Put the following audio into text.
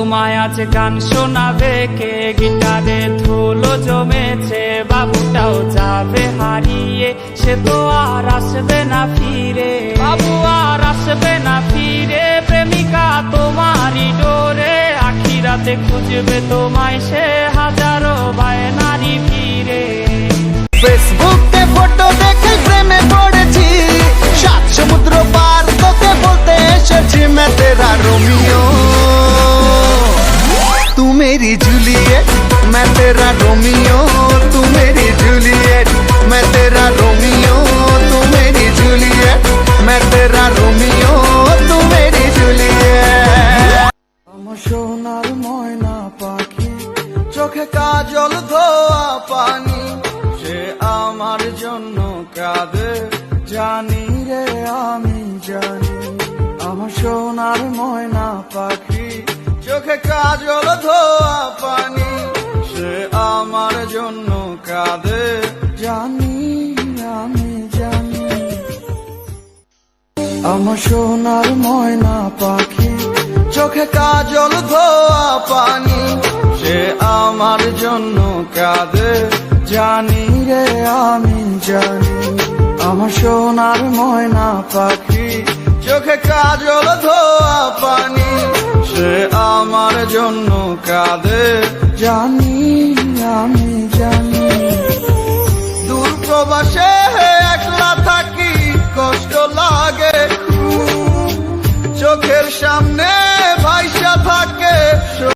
তোমায় আজ গান শোনাবে কে, গিটারে ধুলো জমেছে, বাবুটাও যাবে হারিয়ে, সে তো আর আসবে না ফিরে, বাবু আর আসবে না ফিরে। প্রেমিকা তোমারই ডোরে, আখিরাতে খুঁজবে তোমায় সে, হাজারো বায়নারি ফিরে। ফেসবুকে ফটো দেখে প্রেমে পড়েছি, সাত সমুদ্র পার তোকে বলতে এসেছি, मैं तेरा रोमियो तू मेरी जूलियट, मैं तेरा रोमियो तू मेरी जूलियट, मैं तेरा रोमियो तू मेरी जूलियट, मैं तेरा रोमियो तू मेरी जूलियट। আমার সোনার ময়না পাখি, চোখে কাজল ধোয়া পানি, সে আমার জন্য কাঁদে জানি রে আমি জানি। আমার সোনার ময়না পাখি, চোখে কাজল ধোয়া পানি, সে আমার জন্য কাঁদে জানি আমি জানি। আমার সোনার ময়না পাখি, চোখে কাজল ধোয়া পানি, সে আমার জন্য কাঁদে জানি রে আমি জানি। আমার সোনার ময়না পাখি, চোখে কাজল ধোয়া পানি, সে আমার জন্য কাঁদে জানি আমি জানি। দূর প্রবাসে একলা থাকি, কষ্ট লাগে খুব, চোখের সামনে